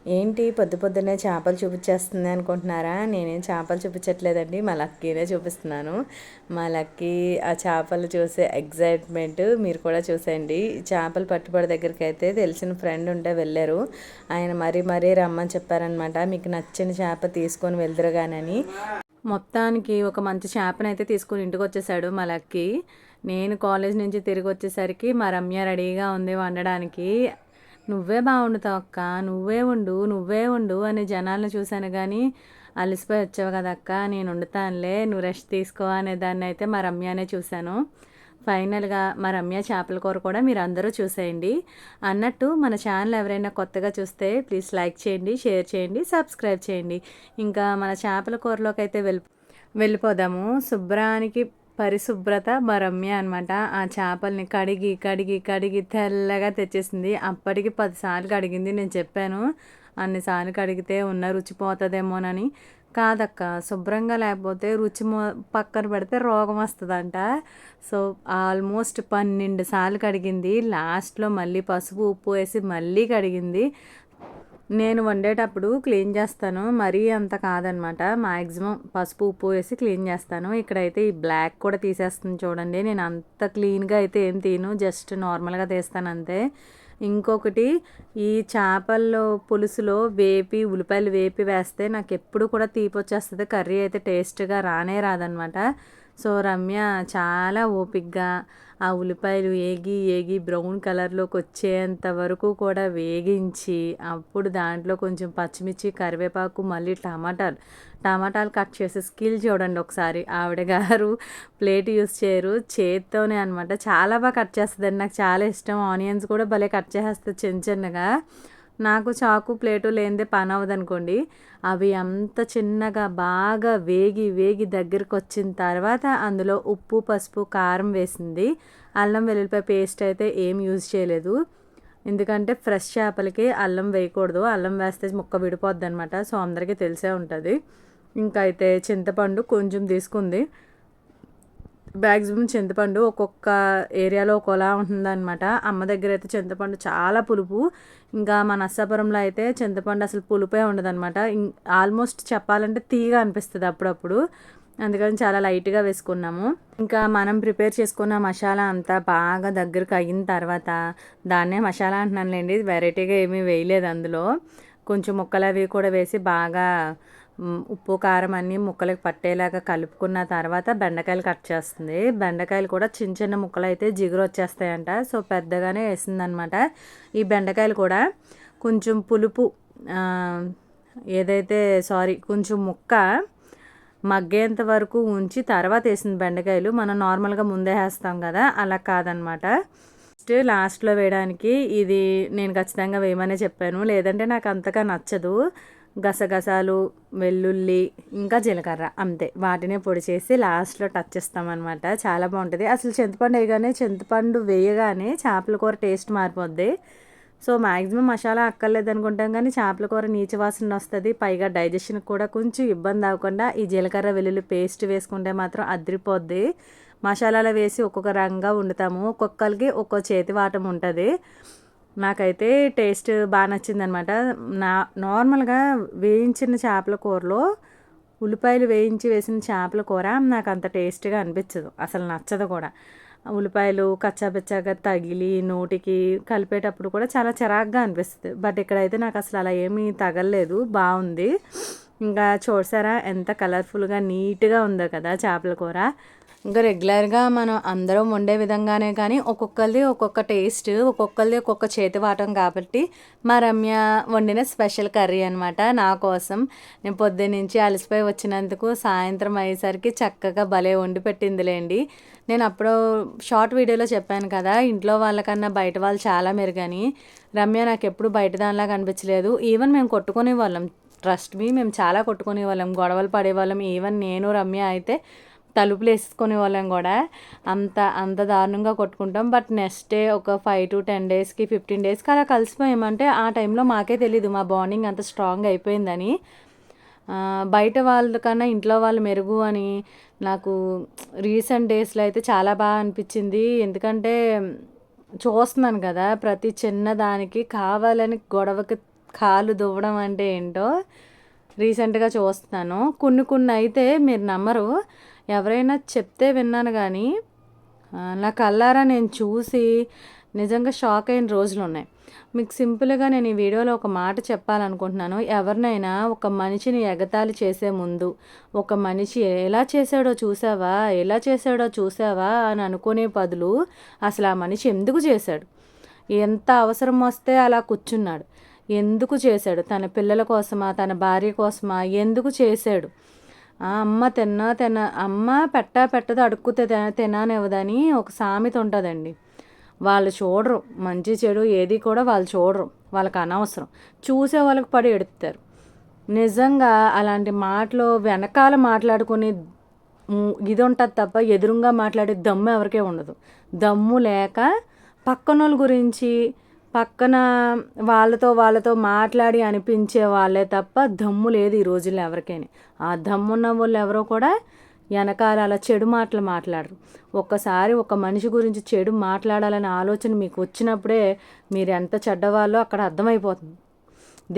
ఏంటి పొద్దు పొద్దున్నే చేపలు చూపించేస్తుంది అనుకుంటున్నారా? నేనేం చేపలు చూపించట్లేదండి, మా లక్కీనే చూపిస్తున్నాను. మా లక్కీ ఆ చేపలు చూసే ఎగ్జైట్మెంట్ మీరు కూడా చూసేయండి. చేపలు పట్టుబడి దగ్గరికి అయితే తెలిసిన ఫ్రెండ్ ఉంటే వెళ్ళారు. ఆయన మరీ రమ్మని చెప్పారనమాట. మీకు నచ్చిన చేప తీసుకొని వెళ్దురుగానని. మొత్తానికి ఒక మంచి చేపనైతే తీసుకుని ఇంటికి వచ్చేసాడు మా లక్కీ. నేను కాలేజ్ నుంచి తిరిగి వచ్చేసరికి మా రమ్య రెడీగా ఉంది వండడానికి. నువ్వే బాగుండుతావు అక్క, నువ్వే ఉండు అని జనాలను చూశాను కానీ అలసిపోయి వచ్చావు కదా అక్క, నేను వండుతానులే, నువ్వు రెస్ట్ తీసుకో అనే దాన్ని అయితే మా రమ్యనే చూశాను. ఫైనల్గా మా రమ్య చేపల కూర కూడా మీరు అందరూ చూసేయండి. అన్నట్టు మన ఛానల్ ఎవరైనా కొత్తగా చూస్తే ప్లీజ్ లైక్ చేయండి, షేర్ చేయండి, సబ్స్క్రైబ్ చేయండి. ఇంకా మన చేపల కూరలోకి అయితే వెళ్ళిపోదాము. శుభ్రానికి పరిశుభ్రత మా రమ్య అనమాట. ఆ చేపల్ని కడిగి కడిగి కడిగి తెల్లగా తెచ్చేసింది. అప్పటికి 10 సార్లు కడిగింది. నేను చెప్పాను అన్నిసార్లు కడిగితే ఉన్న రుచి పోతుందేమోనని. కాదక్క, శుభ్రంగా లేకపోతే రుచి పక్కన పెడితే రోగం వస్తుందంట. సో ఆల్మోస్ట్ 12 సార్లు కడిగింది. లాస్ట్లో మళ్ళీ పసుపు ఉప్పు వేసి మళ్ళీ కడిగింది. నేను వండేటప్పుడు క్లీన్ చేస్తాను, మరీ అంత కాదనమాట. మ్యాక్సిమం పసుపు ఉప్పు వేసి క్లీన్ చేస్తాను. ఇక్కడైతే ఈ బ్లాక్ కూడా తీసేస్తుంది చూడండి. నేను అంత క్లీన్గా అయితే ఏం తీను, జస్ట్ నార్మల్గా తీస్తాను అంతే. ఇంకొకటి, ఈ చేపల్లో పులుసులో ఉల్లిపాయలు వేపి వేస్తే నాకు ఎప్పుడు కూడా తీపి వచ్చేస్తుంది. కర్రీ అయితే టేస్ట్గా రాదనమాట. సో రమ్య చాలా ఓపిక్గా ఆ ఉల్లిపాయలు ఏగి బ్రౌన్ కలర్లోకి వచ్చేంత వరకు కూడా వేగించి, అప్పుడు దాంట్లో కొంచెం పచ్చిమిర్చి, కరివేపాకు, మళ్ళీ టమాటాలు కట్ చేసే స్కిల్ చూడండి ఒకసారి. ఆవిడ గారు ప్లేట్ యూస్ చేయరు, చేత్తోనే అనమాట. చాలా బాగా కట్ చేస్తుందండి, నాకు చాలా ఇష్టం. ఆనియన్స్ కూడా భలే కట్ చేసేస్తుంది చిన్నగా. నాకు చాకు ప్లేటు లేనిదే పని అవ్వదనుకోండి. అవి అంత చిన్నగా బాగా వేగి దగ్గరికి వచ్చిన తర్వాత అందులో ఉప్పు, పసుపు, కారం వేసింది. అల్లం వెల్లుల్లిపాయ పేస్ట్ అయితే ఏం యూజ్ చేయలేదు. ఎందుకంటే ఫ్రెష్ చేపలకి అల్లం వేయకూడదు, అల్లం వేస్తే ముక్క విడిపోద్ది అనమాట. సో అందరికీ తెలిసే ఉంటుంది. ఇంకా అయితే చింతపండు కొంచెం తీసుకుంది. మ్యాక్సిమం చింతపండు ఒక్కొక్క ఏరియాలో ఒక్కోలా ఉంటుందన్నమాట. అమ్మ దగ్గర అయితే చింతపండు చాలా పులుపు. ఇంకా మా నర్సాపురంలో అయితే చింతపండు అసలు పులుపే ఉండదన్నమాట. ఆల్మోస్ట్ చెప్పాలంటే తీగా అనిపిస్తుంది అప్పుడప్పుడు. అందుకని చాలా లైట్గా వేసుకున్నాము. ఇంకా మనం ప్రిపేర్ చేసుకున్న మసాలా అంతా బాగా దగ్గరకు అయిన తర్వాత, దాన్నే మసాలా అంటున్నానులేండి, వెరైటీగా ఏమీ వేయలేదు అందులో. కొంచెం ముక్కలు అవి కూడా వేసి బాగా ఉప్పు కారం అన్నీ ముక్కలకి పట్టేలాగా కలుపుకున్న తర్వాత బెండకాయలు కట్ చేస్తుంది. బెండకాయలు కూడా చిన్న ముక్కలు అయితే జిగురు వచ్చేస్తాయంట. సో పెద్దగానే వేసిందనమాట. ఈ బెండకాయలు కూడా కొంచెం పులుపు కొంచెం ముక్క మగ్గేంత వరకు ఉంచి తర్వాత వేసిన బెండకాయలు మనం నార్మల్గా ముందే వేస్తాం కదా, అలా కాదనమాట. లాస్ట్లో వేయడానికి ఇది నేను ఖచ్చితంగా వేయమనే చెప్పాను, లేదంటే నాకు అంతగా నచ్చదు. గసగసాలు, వెల్లుల్లి, ఇంకా జీలకర్ర అంతే, వాటినే పొడి చేసి లాస్ట్లో టచ్ ఇస్తామన్నమాట. చాలా బాగుంటుంది. అసలు చింతపండు వేయగానే చేపల కూర టేస్ట్ మారిపోద్ది. సో మ్యాక్సిమం మసాలా అక్కర్లేదు అనుకుంటాం, కానీ చేపల కూర నీచు వాసన వస్తుంది. పైగా డైజెషన్కి కూడా కొంచెం ఇబ్బంది అవ్వకుండా ఈ జీలకర్ర వెల్లుల్లి పేస్ట్ వేసుకుంటే మాత్రం అదిరిపోద్ది. మసాలాలు వేసి ఒక్కొక్క రంగా వండుతాము, ఒక్కొక్కరికి ఒక్కో చేతి వాటం ఉంటుంది. నాకైతే టేస్ట్ బాగా నచ్చిందనమాట. నార్మల్గా వేయించిన చేపల కూరలో ఉల్లిపాయలు వేయించి వేసిన చేపల కూర నాకు అంత టేస్ట్గా అనిపించదు, అసలు నచ్చదు కూడా. ఉల్లిపాయలు కచ్చాపిచ్చాగా తగిలి నోటికి కలిపేటప్పుడు కూడా చాలా చిరాగ్గా అనిపిస్తుంది. బట్ ఇక్కడైతే నాకు అసలు అలా ఏమీ తగలలేదు, బాగుంది. ఇంకా చూసారా ఎంత కలర్ఫుల్గా నీట్గా ఉందో కదా చేపల కూర. ఇంకా రెగ్యులర్గా మనం అందరం వండే విధంగానే, కానీ ఒక్కొక్కరిది ఒక్కొక్క టేస్ట్, ఒక్కొక్కరిది ఒక్కొక్క చేతి వాటం కాబట్టి మా రమ్య వండిన స్పెషల్ కర్రీ అనమాట నా కోసం. నేను పొద్దున్నుంచి అలసిపోయి వచ్చినందుకు సాయంత్రం అయ్యేసరికి చక్కగా భలే వండి పెట్టిందిలేండి. నేను అప్పుడు షార్ట్ వీడియోలో చెప్పాను కదా, ఇంట్లో వాళ్ళకన్నా బయట వాళ్ళు చాలా మెరుగని. రమ్య నాకు ఎప్పుడు బయట దానిలాగా అనిపించలేదు. ఈవెన్ మేము కొట్టుకునే వాళ్ళం, ట్రస్ట్ మీ, మేము చాలా కొట్టుకునే వాళ్ళం, గొడవలు పడేవాళ్ళం. ఈవెన్ నేను రమ్య అయితే తలుపులు వేసుకునే వాళ్ళం కూడా. అంత దారుణంగా కొట్టుకుంటాం. బట్ నెక్స్ట్ డే ఒక 5 to 10 డేస్కి 15 డేస్కి అలా కలిసిపోయామంటే ఆ టైంలో మాకే తెలీదు మా బాండింగ్ అంత స్ట్రాంగ్ అయిపోయిందని. బయట వాళ్ళకన్నా ఇంట్లో వాళ్ళు మెరుగు అని నాకు రీసెంట్ డేస్లో అయితే చాలా బాగా అనిపించింది. ఎందుకంటే చూస్తున్నాను కదా, ప్రతి చిన్నదానికి కావాలని గొడవకి కాళ్ళు దువ్వడం అంటే ఏంటో రీసెంట్గా చూస్తున్నాను. కొన్ని అయితే మీరు నమ్మరు, ఎవరైనా చెప్తే విన్నాను కానీ నా కళ్ళారా నేను చూసి నిజంగా షాక్ అయిన రోజులున్నాయి. మీకు సింపుల్గా నేను ఈ వీడియోలో ఒక మాట చెప్పాలనుకుంటున్నాను. ఎవరినైనా ఒక మనిషిని ఎగతాళి చేసే ముందు, ఒక మనిషి ఎలా చేశాడో చూసావా అని అనుకునే బదులు అసలు ఆ మనిషి ఎందుకు చేశాడు, ఎంత అవసరం వస్తే అలా కూర్చున్నాడు, ఎందుకు చేశాడు, తన పిల్లల కోసమా, తన భార్య కోసమా, ఎందుకు చేశాడు, అమ్మ పెట్టదో అడుక్కుతే తిననివ్వదని ఒక సామెత ఉంటుందండి. వాళ్ళు చూడరు, మంచి చెడు ఏది కూడా వాళ్ళు చూడరు, వాళ్ళకి అనవసరం, చూసే వాళ్ళకి పడి ఎడుతారు. నిజంగా అలాంటి మాటలు వెనకాల మాట్లాడుకుని ఇది ఉంటుంది తప్ప ఎదురుగా మాట్లాడే దమ్ము ఎవరికే ఉండదు. దమ్ము లేక పక్కనోళ్ళ గురించి పక్కన వాళ్ళతో మాట్లాడి అనిపించే వాళ్ళే తప్ప దమ్ము లేదు ఈ రోజుల్లో ఎవరికైనా. ఆ దమ్మున్న వాళ్ళు ఎవరో కూడా వెనకాల అలా చెడు మాటలు మాట్లాడరు. ఒక్కసారి ఒక మనిషి గురించి చెడు మాట్లాడాలనే ఆలోచన మీకు వచ్చినప్పుడే మీరు ఎంత చెడ్డవాళ్ళో అక్కడ అర్థమైపోతుంది.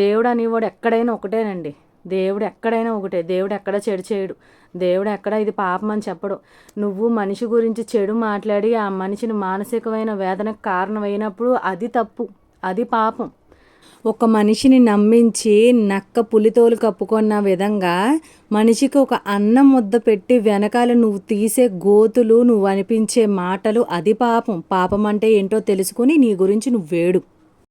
దేవుడు అనేవాడు ఎక్కడైనా ఒకటేనండి. దేవుడు ఎక్కడైనా ఒకటే. దేవుడు ఎక్కడ చెడు చేయడు. దేవుడు ఎక్కడ ఇది పాపం అని చెప్పడు. నువ్వు మనిషి గురించి చెడు మాట్లాడి ఆ మనిషిని మానసికమైన వేదనకు కారణమైనప్పుడు అది తప్పు, అది పాపం. ఒక మనిషిని నమ్మించి నక్క పులితోలు కప్పుకున్న విధంగా మనిషికి ఒక అన్నం ముద్ద పెట్టి వెనకాల నువ్వు తీసే గోతులు, నువ్వు అనిపించే మాటలు, అది పాపం. పాపం అంటే ఏంటో తెలుసుకుని నీ గురించి నువ్వు వేడు.